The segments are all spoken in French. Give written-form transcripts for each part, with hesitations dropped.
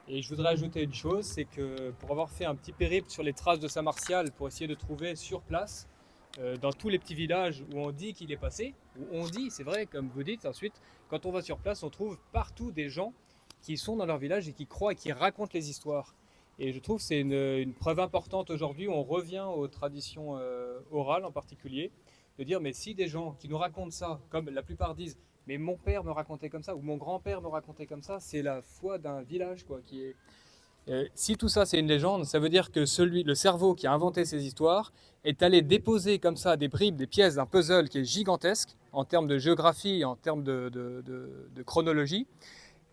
Et je voudrais ajouter une chose, c'est que pour avoir fait un petit périple sur les traces de Saint-Martial, pour essayer de trouver sur place, dans tous les petits villages où on dit qu'il est passé, où on dit, c'est vrai, comme vous dites, ensuite, quand on va sur place, on trouve partout des gens qui sont dans leur village et qui croient et qui racontent les histoires. Et je trouve que c'est une preuve importante aujourd'hui, on revient aux traditions orales en particulier, de dire, mais si des gens qui nous racontent ça, comme la plupart disent, mais mon père me racontait comme ça, ou mon grand-père me racontait comme ça, c'est la foi d'un village, quoi, qui est... si tout ça c'est une légende, ça veut dire que le cerveau qui a inventé ces histoires est allé déposer comme ça des bribes, des pièces d'un puzzle qui est gigantesque en termes de géographie, en termes de chronologie,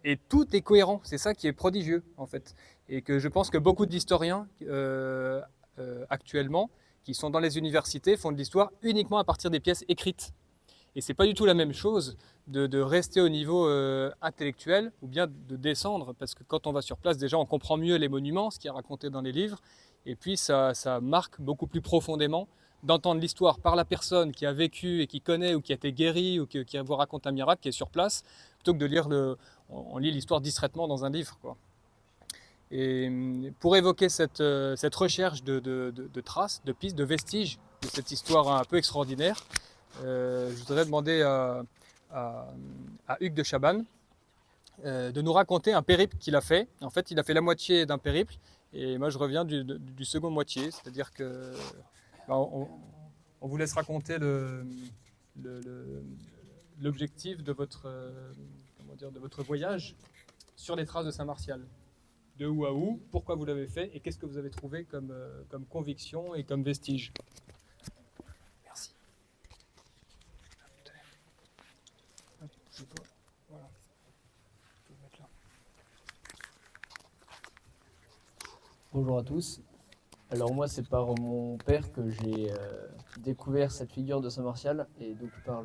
et tout est cohérent. C'est ça qui est prodigieux en fait, et que je pense que beaucoup d'historiens actuellement qui sont dans les universités font de l'histoire uniquement à partir des pièces écrites. Et c'est pas du tout la même chose de rester au niveau intellectuel ou bien de descendre, parce que quand on va sur place, déjà on comprend mieux les monuments, ce qui est raconté dans les livres, et puis ça marque beaucoup plus profondément d'entendre l'histoire par la personne qui a vécu et qui connaît ou qui a été guérie ou qui vous raconte un miracle, qui est sur place, plutôt que de lire on lit l'histoire distraitement dans un livre, quoi. Et pour évoquer cette recherche de traces, de pistes, de vestiges de cette histoire un peu extraordinaire, je voudrais demander à, à Hugues de Chabannes de nous raconter un périple qu'il a fait. En fait, il a fait la moitié d'un périple et moi je reviens du second moitié, c'est-à-dire que bah, on vous laisse raconter le- l'objectif de votre, comment dire, de votre voyage sur les traces de Saint-Martial. De où à où, pourquoi vous l'avez fait et qu'est-ce que vous avez trouvé comme conviction et comme vestige. Merci. Voilà. Bonjour à tous. Alors moi c'est par mon père que j'ai découvert cette figure de Saint Martial et donc par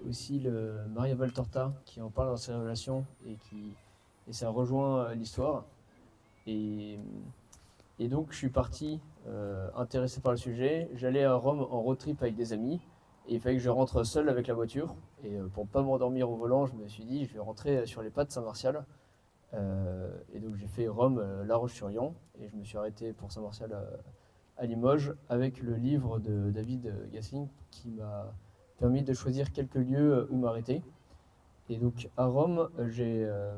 aussi le Maria Valtorta qui en parle dans ses révélations et ça rejoint l'histoire et, et donc je suis parti intéressé par le sujet. J'allais à Rome en road trip avec des amis et il fallait que je rentre seul avec la voiture et pour pas m'endormir au volant je me suis dit je vais rentrer sur les pas de Saint Martial. Et donc j'ai fait Rome, La Roche-sur-Yon, et je me suis arrêté pour Saint-Martial à Limoges avec le livre de David Gassing qui m'a permis de choisir quelques lieux où m'arrêter. Et donc à Rome, le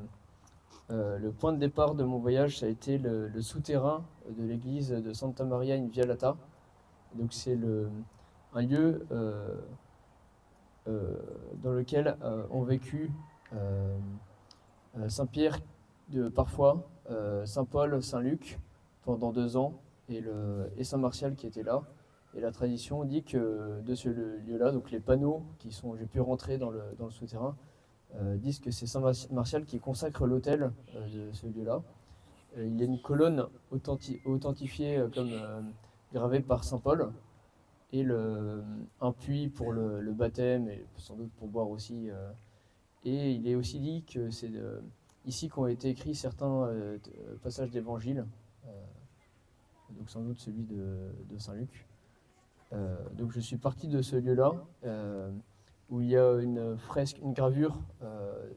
point de départ de mon voyage, ça a été le souterrain de l'église de Santa Maria in Vialata. Donc c'est un lieu dans lequel ont vécu euh, Saint-Pierre parfois, Saint-Paul, Saint-Luc pendant 2 ans et Saint-Martial qui était là. Et la tradition dit que de ce lieu-là, donc les panneaux j'ai pu rentrer dans le souterrain, disent que c'est Saint-Martial qui consacre l'autel de ce lieu-là. Il y a une colonne authentifiée comme gravée par Saint-Paul et un puits pour le baptême et sans doute pour boire aussi. Et il est aussi dit que c'est ici qu'ont été écrits certains passages d'évangile, euh, donc sans doute celui de Saint Luc. Donc je suis parti de ce lieu-là, où il y a une fresque, une gravure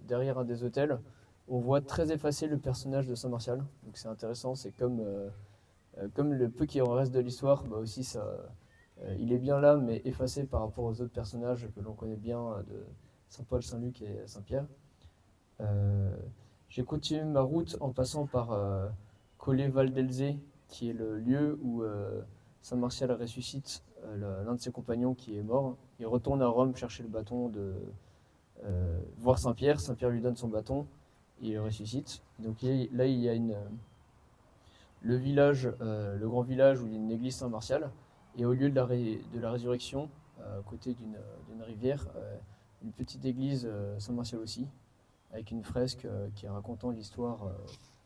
derrière un des autels. On voit très effacé le personnage de Saint Martial, donc c'est intéressant, c'est comme le peu qui en reste de l'histoire, bah aussi il est bien là, mais effacé par rapport aux autres personnages que l'on connaît bien de Saint Paul, Saint Luc et Saint Pierre. Euh, j'ai continué ma route en passant par Colle Valdelze, qui est le lieu où Saint Martial ressuscite l'un de ses compagnons qui est mort. Il retourne à Rome chercher le bâton voir Saint-Pierre. Saint-Pierre lui donne son bâton et il ressuscite. Donc là, il y a le village, le grand village où il y a une église Saint-Martial. Et au lieu de la résurrection, à côté d'une rivière, une petite église Saint-Martial aussi, avec une fresque qui est racontant l'histoire,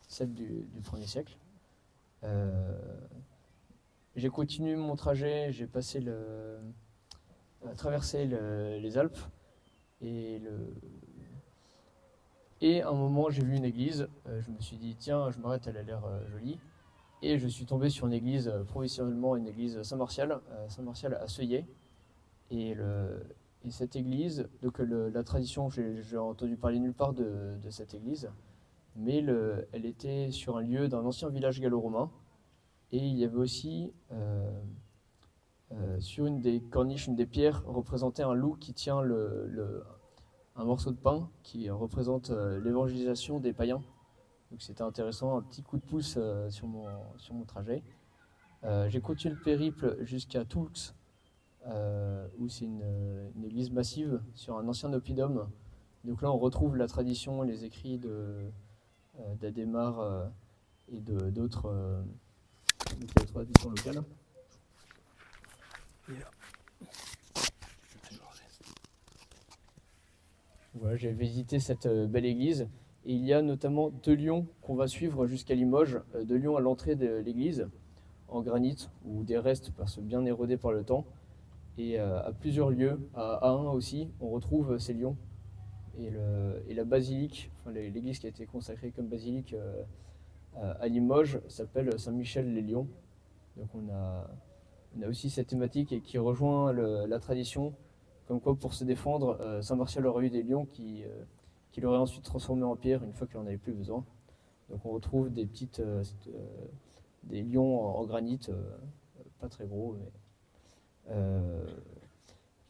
celle du 1er siècle. Euh, j'ai continué mon trajet, j'ai traversé les Alpes et, et à un moment j'ai vu une église, je me suis dit tiens je m'arrête, elle a l'air jolie. Et je suis tombé sur une église, provisoirement une église Saint-Martial à Seuillet. Et, cette église, donc la tradition, j'ai entendu parler nulle part de cette église. mais elle était sur un lieu d'un ancien village gallo-romain. Et il y avait aussi sur une des corniches, une des pierres, représentait un loup qui tient un morceau de pain qui représente l'évangélisation des païens. Donc c'était intéressant, un petit coup de pouce sur mon trajet. J'ai continué le périple jusqu'à Toulx, où c'est une église massive sur un ancien oppidum. Donc là, on retrouve la tradition, les écrits d'Adhémar et d'autres traditions locales. Voilà, j'ai visité cette belle église. Et il y a notamment 2 lions qu'on va suivre jusqu'à Limoges, 2 lions à l'entrée de l'église, en granit, ou des restes parce que bien érodés par le temps. Et à plusieurs lieux, à Ahun aussi, on retrouve ces lions. Et la basilique, enfin l'église qui a été consacrée comme basilique à Limoges, s'appelle Saint-Michel-les-Lions. Donc on a aussi cette thématique et qui rejoint la tradition, comme quoi pour se défendre, Saint Martial aurait eu des lions qu'il aurait ensuite transformés en pierre une fois qu'il n'en avait plus besoin. Donc on retrouve des lions en granit, pas très gros, mais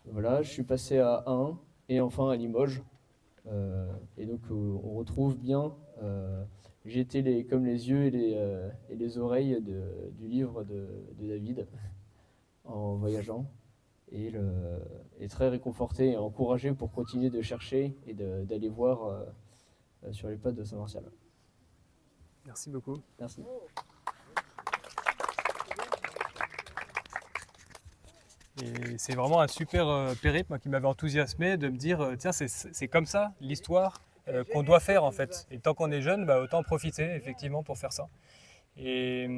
voilà, je suis passé à Ahun et enfin à Limoges. Et donc on retrouve bien j'étais comme les yeux et les oreilles du livre de David en voyageant et très réconforté et encouragé pour continuer de chercher et d'aller voir sur les pas de Saint-Martial. Merci beaucoup. Merci. Et c'est vraiment un super périple moi, qui m'avait enthousiasmé de me dire tiens, c'est comme ça l'histoire qu'on doit faire en fait. Et tant qu'on est jeune, bah, autant en profiter effectivement pour faire ça. Et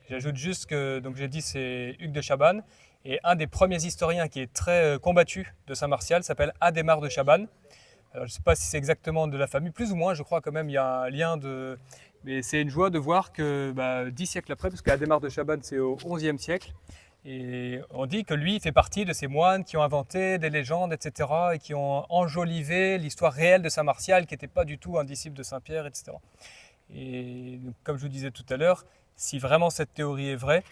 j'ajoute juste que, donc j'ai dit, c'est Hugues de Chabannes. Et un des premiers historiens qui est très combattu de Saint-Martial s'appelle Adhémar de Chabannes. Alors, je ne sais pas si c'est exactement de la famille, plus ou moins, je crois quand même, il y a un lien de... Mais c'est une joie de voir que 10 siècles après, parce qu'Adhémar de Chabannes, c'est au XIe siècle, et on dit que lui, il fait partie de ces moines qui ont inventé des légendes, etc., et qui ont enjolivé l'histoire réelle de Saint-Martial, qui n'était pas du tout un disciple de Saint-Pierre, etc. Et donc, comme je vous disais tout à l'heure, si vraiment cette théorie est vraie,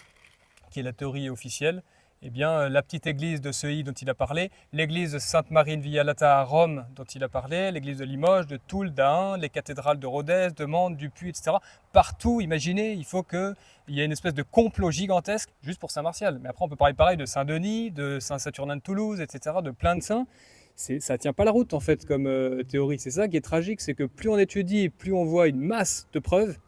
qui est la théorie officielle, eh bien, la petite église de Seuilly dont il a parlé, l'église de Sainte-Marie de Vialata à Rome dont il a parlé, l'église de Limoges, de Toul, d'Ahun, les cathédrales de Rodez, de Mende, du Puy, etc. Partout, imaginez, il faut qu'il y ait une espèce de complot gigantesque juste pour Saint-Martial. Mais après, on peut parler pareil de Saint-Denis, de Saint-Saturnin de Toulouse, etc., de plein de saints. Ça ne tient pas la route en fait comme théorie. C'est ça qui est tragique, c'est que plus on étudie, plus on voit une masse de preuves,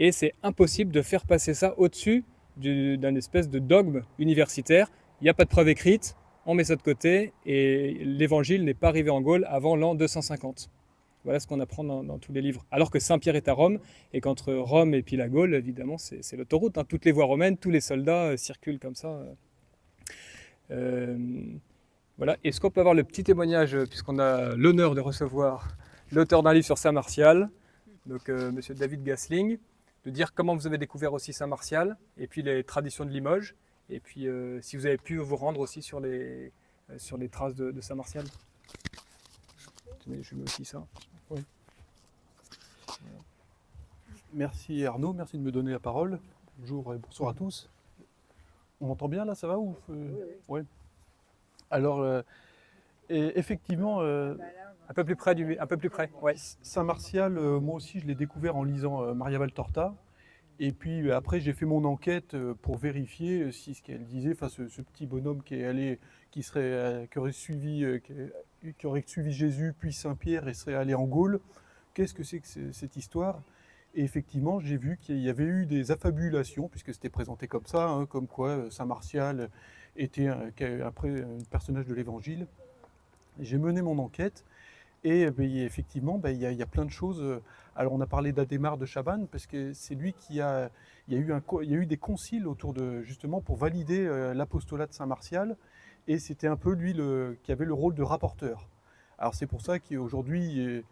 et c'est impossible de faire passer ça au-dessus d'un espèce de dogme universitaire. Il n'y a pas de preuve écrite, on met ça de côté, et l'évangile n'est pas arrivé en Gaule avant l'an 250. Voilà ce qu'on apprend dans tous les livres. Alors que Saint-Pierre est à Rome, et qu'entre Rome et puis la Gaule, évidemment, c'est l'autoroute. Hein. Toutes les voies romaines, tous les soldats circulent comme ça. Voilà. Est-ce qu'on peut avoir le petit témoignage, puisqu'on a l'honneur de recevoir l'auteur d'un livre sur Saint-Martial, donc Monsieur David Gasling, de dire comment vous avez découvert aussi Saint-Martial, et puis les traditions de Limoges, et puis si vous avez pu vous rendre aussi sur les traces de Saint-Martial. Tenez, je mets aussi ça. Oui. Merci Arnaud, merci de me donner la parole. Bonjour et bonsoir à tous. On m'entend bien là, ça va ou Oui. Ouais. Alors, effectivement, Un peu plus près. Ouais. Saint-Martial, moi aussi je l'ai découvert en lisant Maria Valtorta. Et puis après j'ai fait mon enquête pour vérifier si ce qu'elle disait, enfin ce petit bonhomme qui est allé, qui aurait suivi Jésus puis Saint-Pierre et serait allé en Gaule. Qu'est-ce que c'est que cette histoire? Et effectivement, j'ai vu qu'il y avait eu des affabulations, puisque c'était présenté comme ça, hein, comme quoi Saint-Martial était un personnage de l'Évangile. J'ai mené mon enquête et effectivement, il y a plein de choses. Alors on a parlé d'Adhémar de Chabannes, parce que c'est lui il y a eu des conciles autour de, justement, pour valider l'apostolat de Saint-Martial, et c'était un peu lui qui avait le rôle de rapporteur. Alors c'est pour ça qu'aujourd'hui,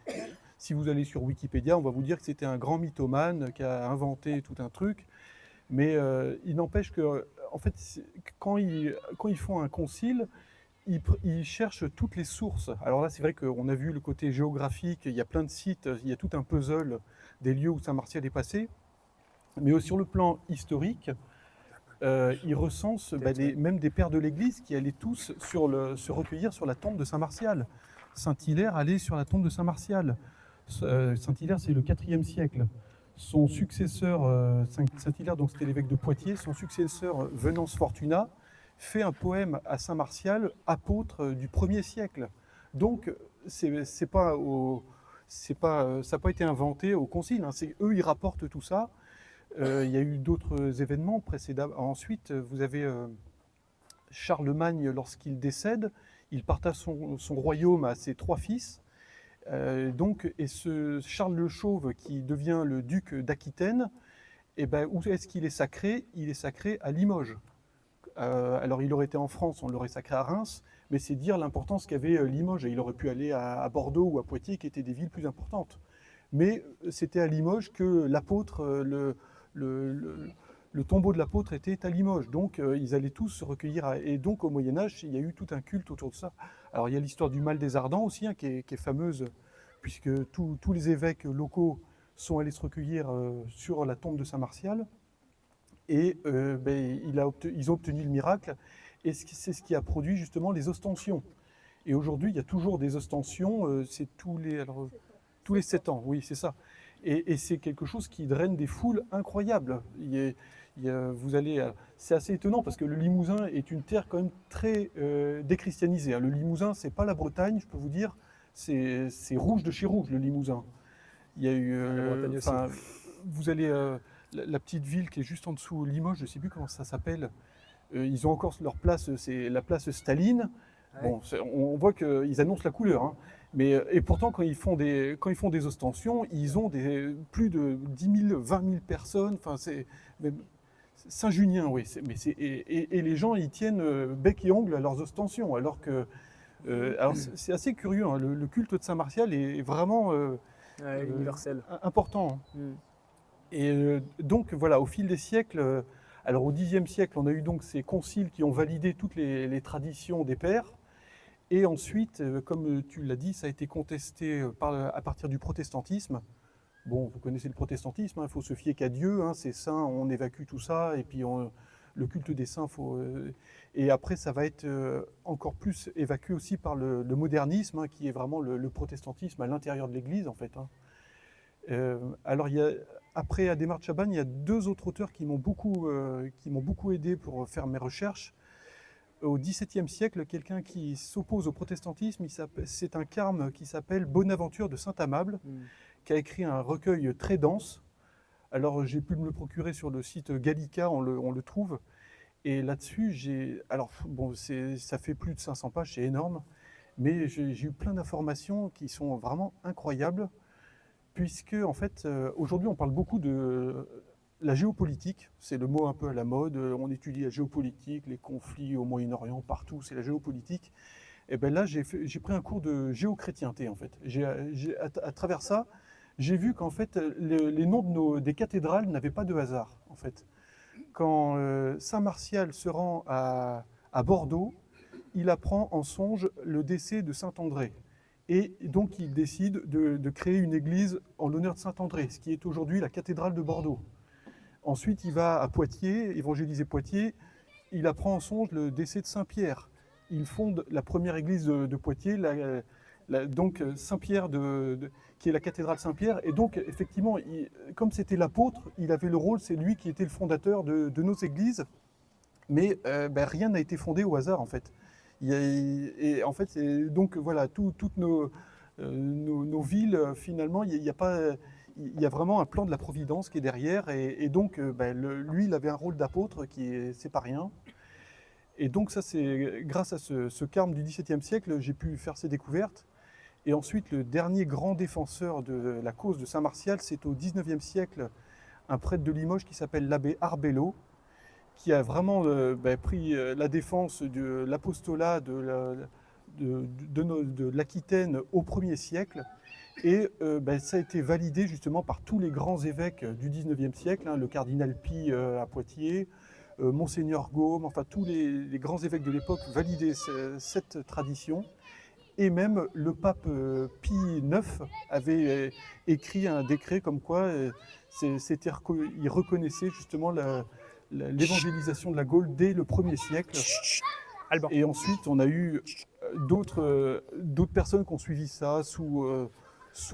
si vous allez sur Wikipédia, on va vous dire que c'était un grand mythomane qui a inventé tout un truc, mais il n'empêche que, en fait, quand ils font un concile, il cherche toutes les sources. Alors là, c'est vrai qu'on a vu le côté géographique, il y a plein de sites, il y a tout un puzzle des lieux où Saint-Martial est passé. Mais sur le plan historique, il recense même des pères de l'Église qui allaient tous se recueillir sur la tombe de Saint-Martial. Saint-Hilaire allait sur la tombe de Saint-Martial. Saint-Hilaire, c'est le IVe siècle. Son successeur, Saint-Hilaire, donc c'était l'évêque de Poitiers, son successeur, Venance Fortunat, fait un poème à Saint-Martial, apôtre du 1er siècle. Donc, ça n'a pas été inventé au concile, hein. Eux, ils rapportent tout ça. Il y a eu d'autres événements précédents. Ensuite, vous avez Charlemagne, lorsqu'il décède, il partage son royaume à ses 3 fils. Et ce Charles le Chauve, qui devient le duc d'Aquitaine, où est-ce qu'il est sacré? Il est sacré à Limoges. Alors il aurait été en France, on l'aurait sacré à Reims, mais c'est dire l'importance qu'avait Limoges. Et il aurait pu aller à Bordeaux ou à Poitiers, qui étaient des villes plus importantes. Mais c'était à Limoges que l'apôtre, le tombeau de l'apôtre était à Limoges. Donc ils allaient tous se recueillir. Et donc au Moyen-Âge, il y a eu tout un culte autour de ça. Alors il y a l'histoire du mal des Ardents aussi, hein, qui est fameuse, puisque tous les évêques locaux sont allés se recueillir sur la tombe de Saint-Martial. Et ils ont obtenu le miracle. Et c'est ce qui a produit justement les ostensions. Et aujourd'hui, il y a toujours des ostensions. C'est tous les 7 ans, oui, c'est ça. Et c'est quelque chose qui draine des foules incroyables. C'est assez étonnant parce que le Limousin est une terre quand même très déchristianisée, hein. Le Limousin, c'est pas la Bretagne, je peux vous dire, c'est rouge de chez rouge, le Limousin. Il y a eu, vous allez la petite ville qui est juste en dessous Limoges, je ne sais plus comment ça s'appelle. Ils ont encore leur place, c'est la place Staline. Ouais. Bon, on voit qu'ils annoncent la couleur, hein. Et pourtant, quand ils font des ostensions, ils ont plus de 10 000, 20 000 personnes. Enfin, c'est Saint-Junien, oui. Et les gens, ils tiennent bec et ongle à leurs ostensions. Alors que, c'est assez curieux, hein. Le culte de Saint-Martial est vraiment universel, important. Et donc, voilà, au fil des siècles, alors au Xe siècle, on a eu donc ces conciles qui ont validé toutes les traditions des pères. Et ensuite, comme tu l'as dit, ça a été contesté à partir du protestantisme. Bon, vous connaissez le protestantisme, il faut se fier qu'à Dieu, hein, c'est saint, on évacue tout ça, et puis le culte des saints, et après ça va être encore plus évacué aussi par le modernisme, hein, qui est vraiment le protestantisme à l'intérieur de l'Église, en fait, hein. Alors, après Adhémar de Chabannes, il y a 2 autres auteurs qui m'ont beaucoup aidé pour faire mes recherches. Au XVIIe siècle, quelqu'un qui s'oppose au protestantisme, c'est un carme qui s'appelle Bonaventure de Saint-Amable, qui a écrit un recueil très dense. Alors j'ai pu me le procurer sur le site Gallica, on le trouve. Et là-dessus, ça fait plus de 500 pages, c'est énorme. Mais j'ai eu plein d'informations qui sont vraiment incroyables, puisque en fait, aujourd'hui on parle beaucoup de la géopolitique, c'est le mot un peu à la mode, on étudie la géopolitique, les conflits au Moyen-Orient, partout, c'est la géopolitique. Et bien là, j'ai pris un cours de géochrétienté, en fait. À travers ça, j'ai vu qu'en fait, les noms des cathédrales n'avaient pas de hasard, en fait. Quand Saint-Martial se rend à Bordeaux, il apprend en songe le décès de Saint-André. Et donc, il décide de créer une église en l'honneur de Saint-André, ce qui est aujourd'hui la cathédrale de Bordeaux. Ensuite, il va à Poitiers, évangéliser Poitiers. Il apprend en songe le décès de Saint-Pierre. Il fonde la première église de Poitiers, donc Saint-Pierre, qui est la cathédrale Saint-Pierre. Et donc, effectivement, comme c'était l'apôtre, il avait le rôle, c'est lui qui était le fondateur de nos églises. Mais rien n'a été fondé au hasard, en fait. Et en fait, donc voilà, toutes nos villes, finalement, il y a vraiment un plan de la Providence qui est derrière, et donc lui, il avait un rôle d'apôtre c'est pas rien. Et donc ça, c'est grâce à ce carme du XVIIe siècle, j'ai pu faire ces découvertes. Et ensuite, le dernier grand défenseur de la cause de Saint-Martial, c'est au XIXe siècle, un prêtre de Limoges qui s'appelle l'abbé Arbello, qui a vraiment pris la défense de l'apostolat de l'Aquitaine au 1er siècle. Et ça a été validé justement par tous les grands évêques du XIXe siècle, hein, le cardinal Pie à Poitiers, Monseigneur Gaume, enfin tous les grands évêques de l'époque validaient cette tradition. Et même le pape Pie IX avait écrit un décret comme quoi il reconnaissait justement l'évangélisation de la Gaule dès le 1er siècle. Alban. Et ensuite, on a eu d'autres personnes qui ont suivi ça sous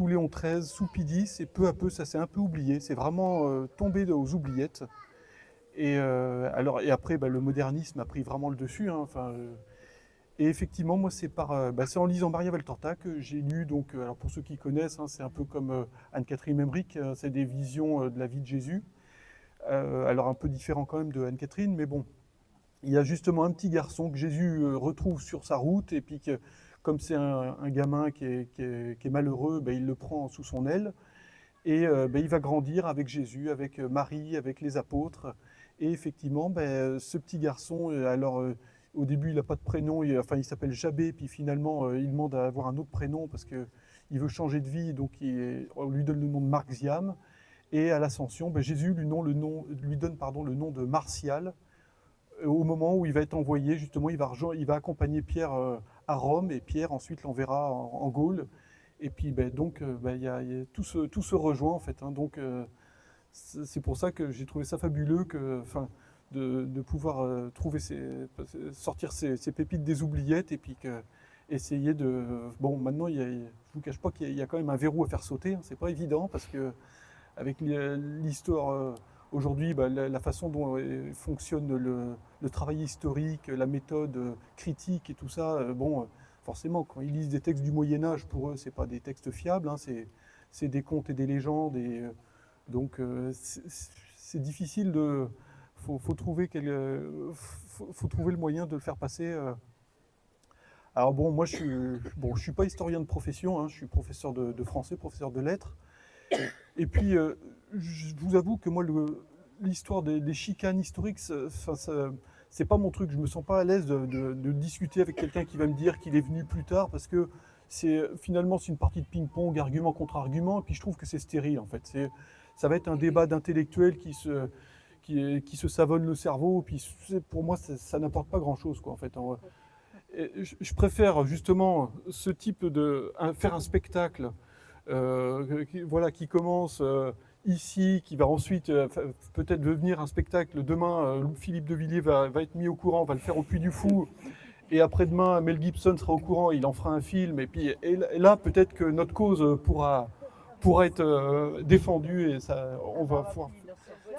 Léon XIII, sous Pie X, et peu à peu, ça s'est un peu oublié. C'est vraiment tombé aux oubliettes. Et après, le modernisme a pris vraiment le dessus. Hein, et effectivement, moi, c'est en lisant Maria-Val Torta que j'ai lu, donc, alors pour ceux qui connaissent, hein, c'est un peu comme Anne-Catherine Emmerich, c'est des visions de la vie de Jésus. Alors un peu différent quand même de Anne-Catherine, mais bon, il y a justement un petit garçon que Jésus retrouve sur sa route, et puis comme c'est un gamin qui est malheureux, il le prend sous son aile, et il va grandir avec Jésus, avec Marie, avec les apôtres. Et effectivement, ce petit garçon, au début, il n'a pas de prénom, il s'appelle Jabé, puis finalement, il demande à avoir un autre prénom parce qu'il veut changer de vie, donc on lui donne le nom de Marc Ziam. Et à l'Ascension, Jésus lui donne le nom de Martial. Au moment où il va être envoyé, justement, il va accompagner Pierre à Rome, et Pierre ensuite l'enverra en Gaule. Et puis tout se rejoint en fait. Hein, donc c'est pour ça que j'ai trouvé ça fabuleux de pouvoir sortir ces pépites des oubliettes, et puis essayer de... Bon, maintenant, je ne vous cache pas qu'il y a quand même un verrou à faire sauter. Hein, c'est pas évident parce que avec l'histoire aujourd'hui, la façon dont fonctionne le travail historique, la méthode critique et tout ça, forcément, quand ils lisent des textes du Moyen-Âge, pour eux, c'est pas des textes fiables, hein, c'est des contes et des légendes. Donc, c'est difficile de... Faut trouver le moyen de le faire passer. Alors bon, moi, je suis pas historien de profession, hein, je suis professeur de français, professeur de lettres. Et puis, je vous avoue que moi, l'histoire des chicanes historiques, c'est pas mon truc. Je me sens pas à l'aise de discuter avec quelqu'un qui va me dire qu'il est venu plus tard, parce que finalement, c'est une partie de ping-pong, argument contre argument, et puis je trouve que c'est stérile, en fait. Ça va être un débat d'intellectuels qui se savonnent le cerveau, puis pour moi, ça n'apporte pas grand-chose, quoi, en fait. Je préfère justement ce type faire un spectacle qui commence ici, qui va ensuite peut-être devenir un spectacle. Demain, Philippe de Villiers va être mis au courant, va le faire au Puy du Fou. Et après-demain, Mel Gibson sera au courant, il en fera un film. Et là, peut-être que notre cause pourra être défendue, et on va pouvoir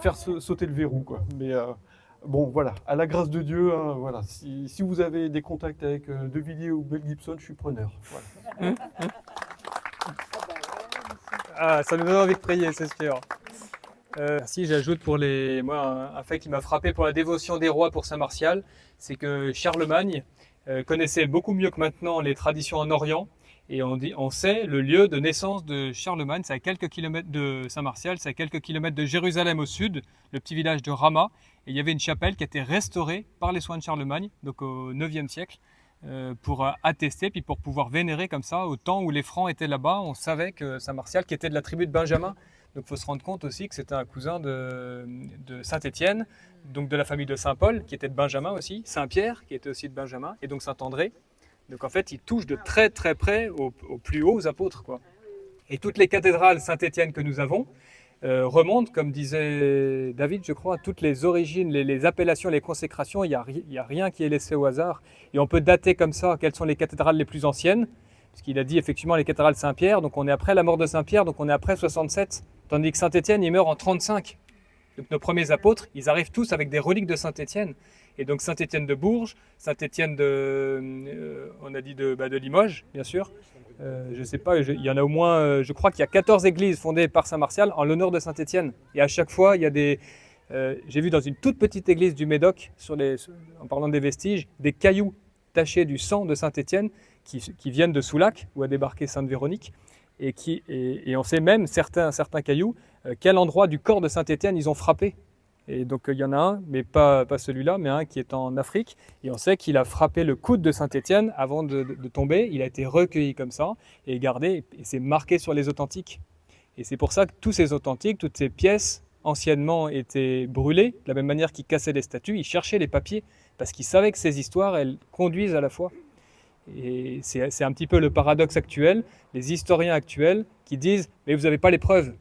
faire sauter le verrou, quoi. Mais bon, voilà, à la grâce de Dieu, hein, voilà. Si vous avez des contacts avec De Villiers ou Mel Gibson, je suis preneur. Voilà. Ah, ça nous donne envie de prier, c'est sûr. Si j'ajoute moi un fait qui m'a frappé pour la dévotion des rois pour Saint Martial, c'est que Charlemagne connaissait beaucoup mieux que maintenant les traditions en Orient, et on sait le lieu de naissance de Charlemagne, c'est à quelques kilomètres de Saint Martial, c'est à quelques kilomètres de Jérusalem au sud, le petit village de Ramah, et il y avait une chapelle qui a été restaurée par les soins de Charlemagne, donc au IXe siècle, pour attester, puis pour pouvoir vénérer comme ça. Au temps où les Francs étaient là-bas, on savait que Saint Martial, qui était de la tribu de Benjamin, donc il faut se rendre compte aussi que c'était un cousin de Saint-Étienne, donc de la famille de Saint-Paul, qui était de Benjamin aussi, Saint-Pierre, qui était aussi de Benjamin, et donc Saint-André. Donc en fait, il touche de très très près aux plus hauts apôtres, quoi. Et toutes les cathédrales Saint-Étienne que nous avons remontent, comme disait David, je crois, à toutes les origines, les appellations, les consécrations. Il n'y a rien qui est laissé au hasard. Et on peut dater comme ça quelles sont les cathédrales les plus anciennes, puisqu'il a dit effectivement les cathédrales Saint-Pierre, donc on est après la mort de Saint-Pierre, donc on est après 67, tandis que Saint-Étienne, il meurt en 35. Donc nos premiers apôtres, ils arrivent tous avec des reliques de Saint-Étienne. Et donc Saint-Étienne de Bourges, Saint-Étienne on a dit de Limoges, bien sûr. Je ne sais pas, il y en a au moins, je crois qu'il y a 14 églises fondées par Saint Martial en l'honneur de Saint-Étienne. Et à chaque fois, il y a j'ai vu dans une toute petite église du Médoc, en parlant des vestiges, des cailloux tachés du sang de Saint-Étienne qui viennent de Soulac, où a débarqué Sainte Véronique. Et on sait même, certains cailloux, quel endroit du corps de Saint-Étienne ils ont frappé. Et donc il y en a un, mais pas celui-là, mais un qui est en Afrique. Et on sait qu'il a frappé le coude de Saint-Étienne avant de tomber. Il a été recueilli comme ça et gardé, et c'est marqué sur les authentiques. Et c'est pour ça que tous ces authentiques, toutes ces pièces anciennement étaient brûlées, de la même manière qu'ils cassaient les statues, ils cherchaient les papiers parce qu'ils savaient que ces histoires, elles conduisent à la foi. Et c'est un petit peu le paradoxe actuel, les historiens actuels qui disent « mais vous n'avez pas les preuves ».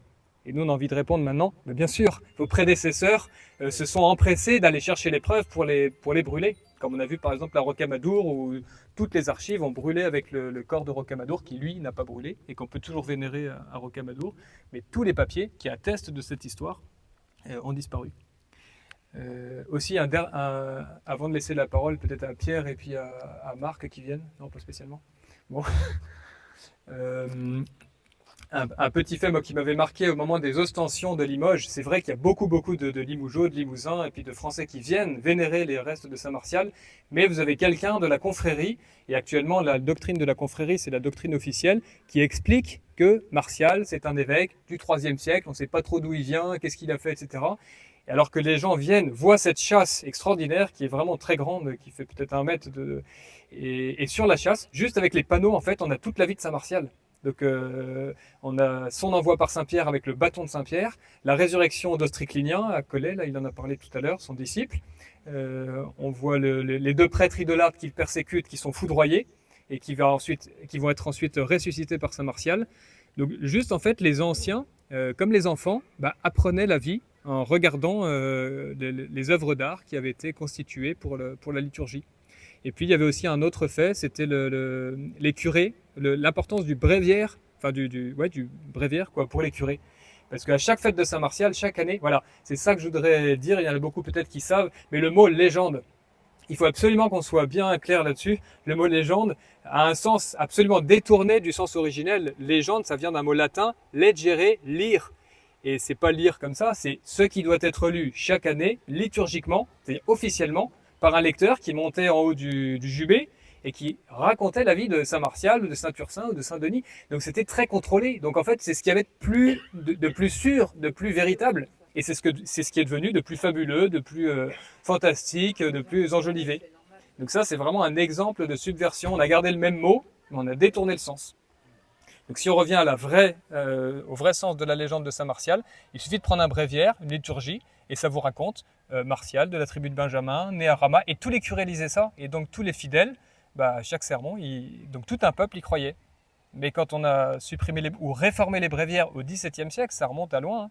Et nous, on a envie de répondre maintenant « mais bien sûr, vos prédécesseurs se sont empressés d'aller chercher les preuves pour les brûler ». Comme on a vu par exemple à Rocamadour, où toutes les archives ont brûlé avec le corps de Rocamadour, qui lui n'a pas brûlé, et qu'on peut toujours vénérer à Rocamadour. Mais tous les papiers qui attestent de cette histoire ont disparu. Aussi, avant de laisser la parole peut-être à Pierre et puis à Marc qui viennent, non pas spécialement. Bon. Un petit fait moi, qui m'avait marqué au moment des ostensions de Limoges, c'est vrai qu'il y a beaucoup de Limougeaux, de Limousin et puis de Français qui viennent vénérer les restes de Saint Martial, mais vous avez quelqu'un de la confrérie, et actuellement la doctrine de la confrérie, c'est la doctrine officielle, qui explique que Martial, c'est un évêque du IIIe siècle, on ne sait pas trop d'où il vient, qu'est-ce qu'il a fait, etc. Et alors que les gens viennent, voient cette chasse extraordinaire, qui est vraiment très grande, qui fait peut-être 1 mètre, et sur la chasse, juste avec les panneaux, en fait, on a toute la vie de Saint Martial. Donc on a son envoi par Saint-Pierre avec le bâton de Saint-Pierre, la résurrection d'Ostriclinien à Collet, là il en a parlé tout à l'heure, son disciple. On voit les 2 prêtres idolâtres qu'il persécute, qui sont foudroyés et qui vont être ensuite ressuscités par Saint Martial. Donc juste en fait les anciens, comme les enfants, apprenaient la vie en regardant les œuvres d'art qui avaient été constituées pour la liturgie. Et puis il y avait aussi un autre fait, c'était les curés, l'importance du bréviaire, enfin du bréviaire quoi, pour les curés. Parce qu'à chaque fête de Saint Martial, chaque année, voilà, c'est ça que je voudrais dire, il y en a beaucoup peut-être qui savent, mais le mot légende, il faut absolument qu'on soit bien clair là-dessus. Le mot légende a un sens absolument détourné du sens originel. Légende, ça vient d'un mot latin, legere, lire. Et c'est pas lire comme ça, c'est ce qui doit être lu chaque année, liturgiquement, c'est-à-dire officiellement, par un lecteur qui montait en haut du jubé et qui racontait la vie de Saint Martial, ou de Saint Ursin, ou de Saint Denis. Donc c'était très contrôlé. Donc en fait, c'est ce qu'il y avait de plus sûr, de plus véritable. Et c'est ce qui est devenu de plus fabuleux, de plus fantastique, de plus enjolivé. Donc ça, c'est vraiment un exemple de subversion. On a gardé le même mot, mais on a détourné le sens. Donc si on revient au vrai sens de la légende de Saint Martial, il suffit de prendre un bréviaire, une liturgie, et ça vous raconte Martial de la tribu de Benjamin, né à Rama, et tous les curés lisaient ça, et donc tous les fidèles, à chaque sermon, donc tout un peuple y croyait. Mais quand on a supprimé ou réformé les bréviaires au XVIIe siècle, ça remonte à loin, hein,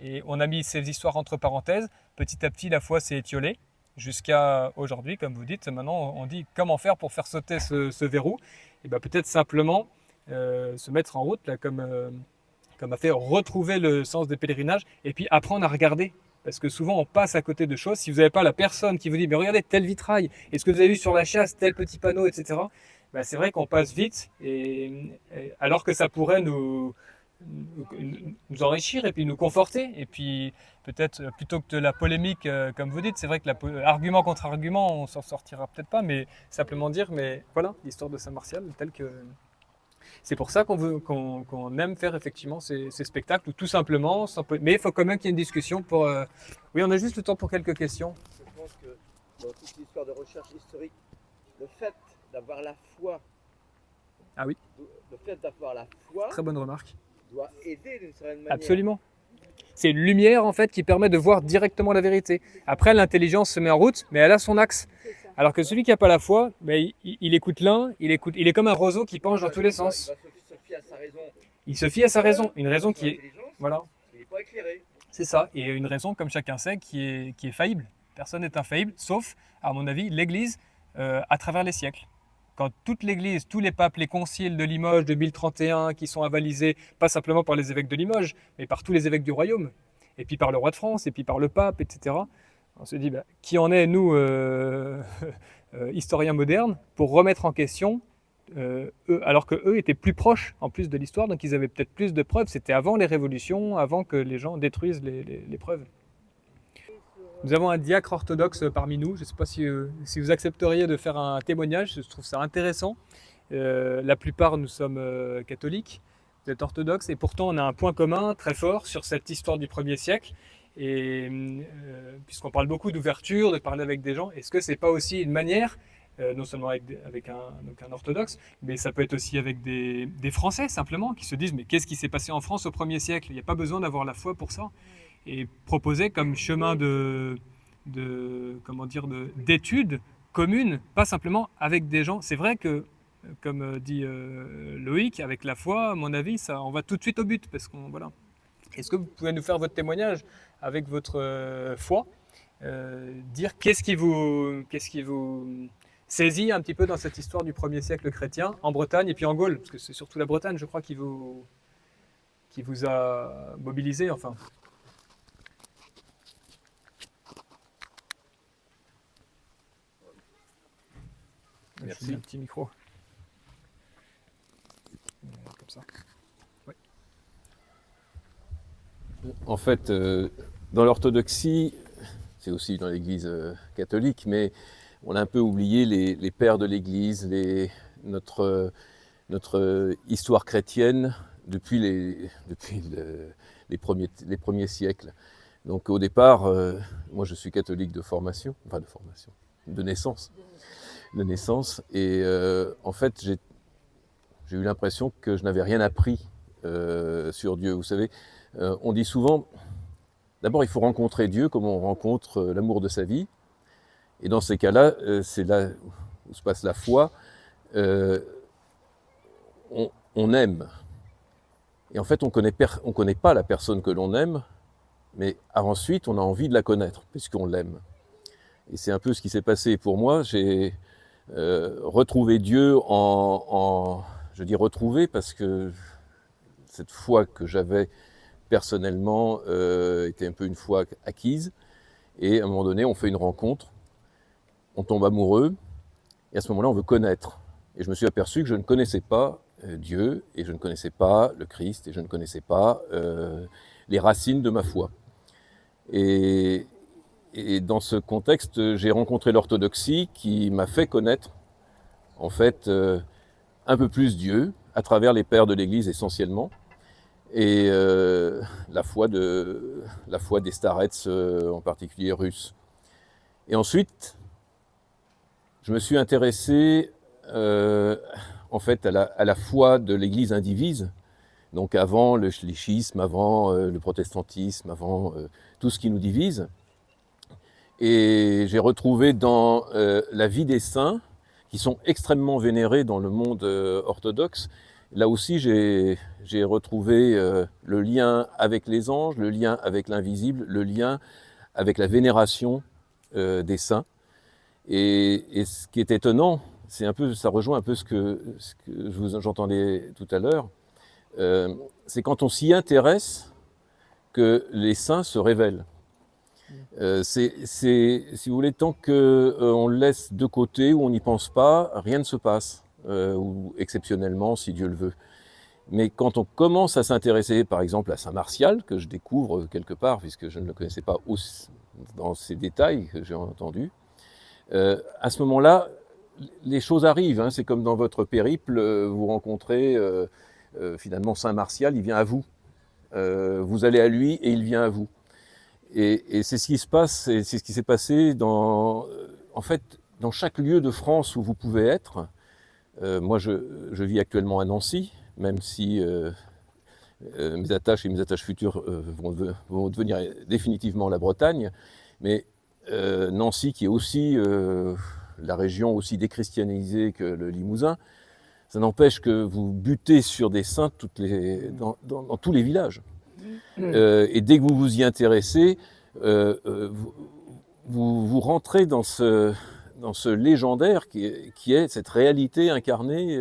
et on a mis ces histoires entre parenthèses, petit à petit la foi s'est étiolée, jusqu'à aujourd'hui, comme vous dites, maintenant on dit comment faire pour faire sauter ce verrou, et peut-être simplement se mettre en route, là, comme a fait retrouver le sens des pèlerinages, et puis apprendre à regarder. Parce que souvent on passe à côté de choses. Si vous n'avez pas la personne qui vous dit mais regardez tel vitrail, est-ce que vous avez vu sur la chasse tel petit panneau, etc. C'est vrai qu'on passe vite, alors que ça pourrait nous enrichir et puis nous conforter. Et puis peut-être plutôt que de la polémique, comme vous dites, c'est vrai que argument contre argument, on s'en sortira peut-être pas, mais simplement dire mais voilà l'histoire de Saint Martial telle que. C'est pour ça qu'on aime faire effectivement ces spectacles, ou tout simplement, mais il faut quand même qu'il y ait une discussion pour... Oui, on a juste le temps pour quelques questions. Je pense que dans toute l'histoire de recherche historique, le fait d'avoir la foi, Très bonne remarque, doit aider d'une certaine manière. Absolument. C'est une lumière en fait qui permet de voir directement la vérité. Après, l'intelligence se met en route, mais elle a son axe. Alors que celui qui n'a pas la foi, il écoute l'un, il est comme un roseau qui penche dans tous les sens. Il se fie à sa raison. Il se fie à sa raison, une raison qui est... Voilà. Il n'est pas éclairé. C'est ça, et une raison, comme chacun sait, qui est faillible. Personne n'est infaillible, sauf, à mon avis, l'Église à travers les siècles. Quand toute l'Église, tous les papes, les conciles de Limoges de 1031 qui sont avalisés, pas simplement par les évêques de Limoges, mais par tous les évêques du royaume, et puis par le roi de France, et puis par le pape, etc., on se dit, qui en est, nous, historiens modernes, pour remettre en question, alors qu'eux étaient plus proches, en plus de l'histoire, donc ils avaient peut-être plus de preuves. C'était avant les révolutions, avant que les gens détruisent les preuves. Nous avons un diacre orthodoxe parmi nous. Je ne sais pas si vous accepteriez de faire un témoignage, je trouve ça intéressant. La plupart, nous sommes catholiques, vous êtes orthodoxes, et pourtant on a un point commun très fort sur cette histoire du 1er siècle. Et puisqu'on parle beaucoup d'ouverture, de parler avec des gens, est-ce que c'est pas aussi une manière non seulement avec donc un orthodoxe, mais ça peut être aussi avec des Français simplement qui se disent mais qu'est-ce qui s'est passé en France au 1er siècle? Il n'y a pas besoin d'avoir la foi pour ça. Et proposer comme chemin d'études communes, pas simplement avec des gens. C'est vrai que, comme dit Loïc, avec la foi, à mon avis, ça, on va tout de suite au but. Parce qu'on, voilà. Est-ce que vous pouvez nous faire votre témoignage avec votre foi, dire qu'est-ce qui vous saisit un petit peu dans cette histoire du 1er siècle chrétien, en Bretagne et puis en Gaule, parce que c'est surtout la Bretagne, je crois, qui vous a mobilisé, enfin. Merci. Un petit micro. Comme ça. Ouais. En fait, dans l'orthodoxie, c'est aussi dans l'Église catholique, mais on a un peu oublié les pères de l'Église, notre histoire chrétienne depuis les premiers siècles. Donc au départ, moi je suis catholique de formation, de naissance. Et en fait, j'ai eu l'impression que je n'avais rien appris sur Dieu. Vous savez, on dit souvent, d'abord il faut rencontrer Dieu comme on rencontre l'amour de sa vie. Et dans ces cas-là, c'est là où se passe la foi. On aime. Et en fait, on connaît pas la personne que l'on aime, mais ensuite, on a envie de la connaître, puisqu'on l'aime. Et c'est un peu ce qui s'est passé pour moi. J'ai retrouvé Dieu je dis retrouver parce que cette foi que j'avais personnellement était un peu une foi acquise. Et à un moment donné, on fait une rencontre, on tombe amoureux, et à ce moment-là, on veut connaître. Et je me suis aperçu que je ne connaissais pas Dieu, et je ne connaissais pas le Christ, et je ne connaissais pas les racines de ma foi. Et dans ce contexte, j'ai rencontré l'orthodoxie qui m'a fait connaître, en fait, un peu plus Dieu, à travers les pères de l'Église essentiellement, et la foi des starets, en particulier russes. Et ensuite, je me suis intéressé en fait à la foi de l'Église indivise, donc avant le schisme, avant le protestantisme, avant tout ce qui nous divise. Et j'ai retrouvé dans la vie des saints, qui sont extrêmement vénérés dans le monde orthodoxe, là aussi j'ai retrouvé le lien avec les anges, le lien avec l'invisible, le lien avec la vénération des saints. Et ce qui est étonnant, ça rejoint un peu ce que j'entendais tout à l'heure, c'est quand on s'y intéresse que les saints se révèlent. Si vous voulez, tant qu'on le laisse de côté ou on n'y pense pas, rien ne se passe, ou exceptionnellement, si Dieu le veut. Mais quand on commence à s'intéresser, par exemple, à Saint Martial, que je découvre quelque part, puisque je ne le connaissais pas dans ces détails que j'ai entendus, à ce moment-là, les choses arrivent. Hein. C'est comme dans votre périple, vous rencontrez finalement Saint Martial, il vient à vous. Vous allez à lui et il vient à vous. Et c'est ce qui se passe, c'est ce qui s'est passé en fait, dans chaque lieu de France où vous pouvez être. Moi, je vis actuellement à Nancy, même si mes attaches futures vont devenir définitivement la Bretagne. Mais Nancy, qui est aussi la région aussi déchristianisée que le Limousin, ça n'empêche que vous butez sur des saints dans tous les villages. Et dès que vous vous y intéressez, vous rentrez dans ce légendaire qui est cette réalité incarnée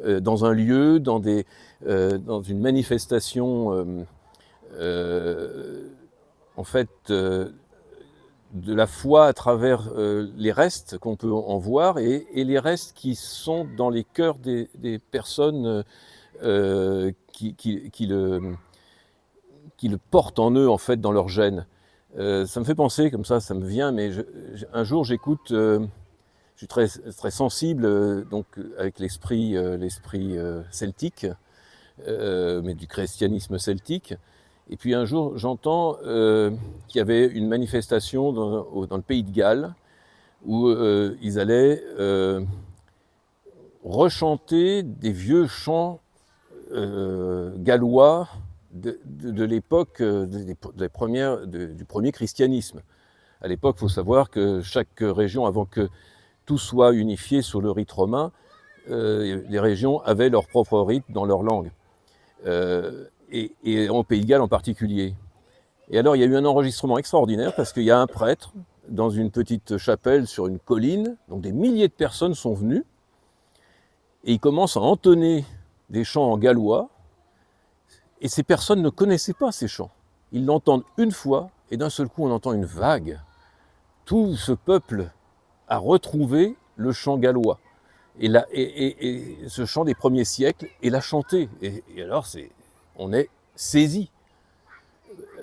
dans un lieu, dans une manifestation en fait de la foi à travers les restes qu'on peut en voir et les restes qui sont dans les cœurs des personnes qui le portent en eux, en fait, dans leur gène. Ça me fait penser, comme ça me vient, mais un jour j'écoute, je suis très, très sensible donc, avec l'esprit celtique, mais du christianisme celtique. Et puis un jour j'entends qu'il y avait une manifestation dans le pays de Galles où ils allaient rechanter des vieux chants gallois de l'époque du premier christianisme. À l'époque, il faut savoir que chaque région, avant que tout soit unifié sur le rite romain, les régions avaient leur propre rite dans leur langue, et au Pays de Galles en particulier. Et alors, il y a eu un enregistrement extraordinaire parce qu'il y a un prêtre dans une petite chapelle sur une colline, donc des milliers de personnes sont venues, et il commence à entonner des chants en gallois, et ces personnes ne connaissaient pas ces chants. Ils l'entendent une fois, et d'un seul coup, on entend une vague. Tout ce peuple a retrouvé le chant gallois, et ce chant des premiers siècles, et l'a chanté. Et alors, on est saisi.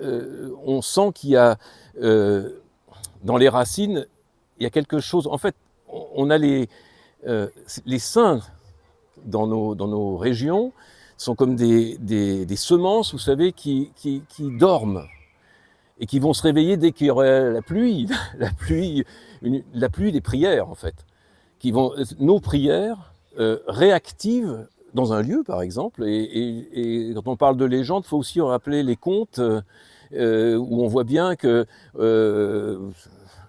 On sent qu'il y a, dans les racines, il y a quelque chose. En fait, on a les saints dans nos régions sont comme des semences, vous savez, qui dorment et qui vont se réveiller dès qu'il y aura la pluie, la pluie des prières, en fait. Nos prières réactivent dans un lieu, par exemple, et quand on parle de légende, il faut aussi rappeler les contes où on voit bien que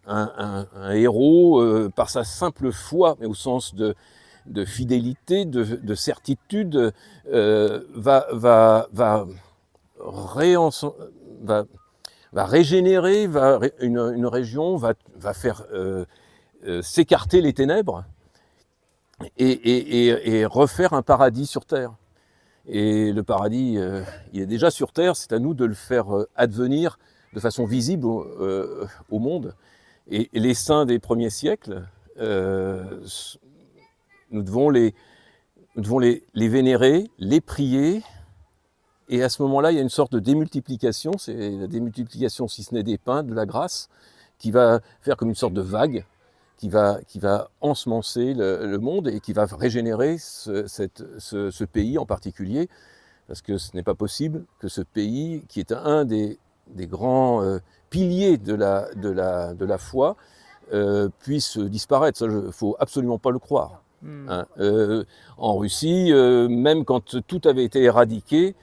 un héros, par sa simple foi, mais au sens de fidélité, de certitude, va régénérer une région, va faire s'écarter les ténèbres et refaire un paradis sur terre. Et le paradis, il est déjà sur terre, c'est à nous de le faire advenir de façon visible au monde. Et les saints des premiers siècles, nous devons les vénérer, les prier, et à ce moment-là, il y a une sorte de démultiplication, c'est la démultiplication, si ce n'est des pains, de la grâce, qui va faire comme une sorte de vague, qui va ensemencer le monde et qui va régénérer ce pays en particulier, parce que ce n'est pas possible que ce pays, qui est un des grands piliers de la foi, puisse disparaître. Ça, il ne faut absolument pas le croire. Hein. En Russie, même quand tout avait été éradiqué,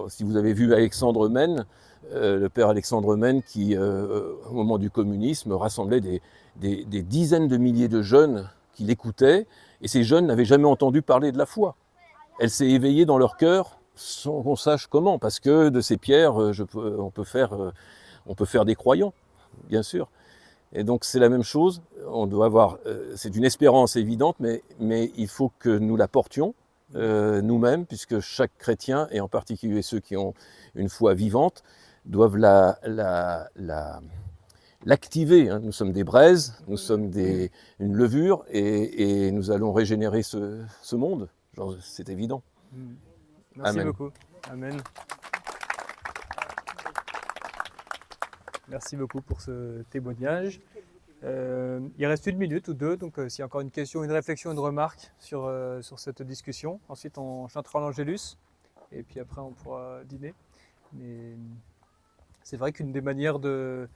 si vous avez vu Alexandre Mène, le père Alexandre Mène, qui, au moment du communisme, rassemblait des dizaines de milliers de jeunes qui l'écoutaient, et ces jeunes n'avaient jamais entendu parler de la foi. Elle s'est éveillée dans leur cœur sans qu'on sache comment, parce que de ces pierres, on peut faire des croyants, bien sûr. Et donc c'est la même chose, on doit avoir, c'est une espérance évidente, mais il faut que nous la portions nous-mêmes, puisque chaque chrétien, et en particulier ceux qui ont une foi vivante, doivent l'activer. Hein. Nous sommes des braises, nous sommes une levure, et nous allons régénérer ce monde. C'est évident. Merci Amen. beaucoup. Amen. Merci beaucoup pour ce témoignage. Il reste 1 minute ou 2, donc s'il y a encore une question, une réflexion, une remarque sur cette discussion. Ensuite, on chantera l'Angélus, et puis après, on pourra dîner. Mais c'est vrai qu'une des manières de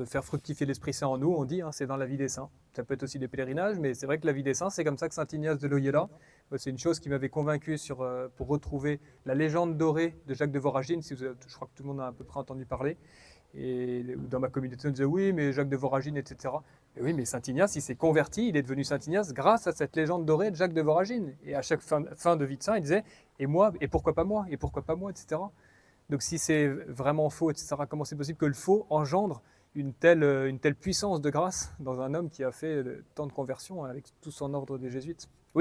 faire fructifier l'Esprit Saint en nous, on dit, hein, c'est dans la vie des saints. Ça peut être aussi des pèlerinages, mais c'est vrai que la vie des saints, c'est comme ça que Saint Ignace de Loyola, c'est une chose qui m'avait convaincu pour retrouver la légende dorée de Jacques de Voragine, je crois que tout le monde a à peu près entendu parler, et dans ma communauté on disait oui, mais Jacques de Voragine, etc. Et oui, mais Saint Ignace, il s'est converti, il est devenu Saint Ignace grâce à cette légende dorée de Jacques de Voragine. Et à chaque fin de vie de saint, il disait, et moi, et pourquoi pas moi, etc. Donc si c'est vraiment faux, etc., comment c'est possible que le faux engendre une telle puissance de grâce dans un homme qui a fait tant de conversions avec tout son ordre des jésuites ?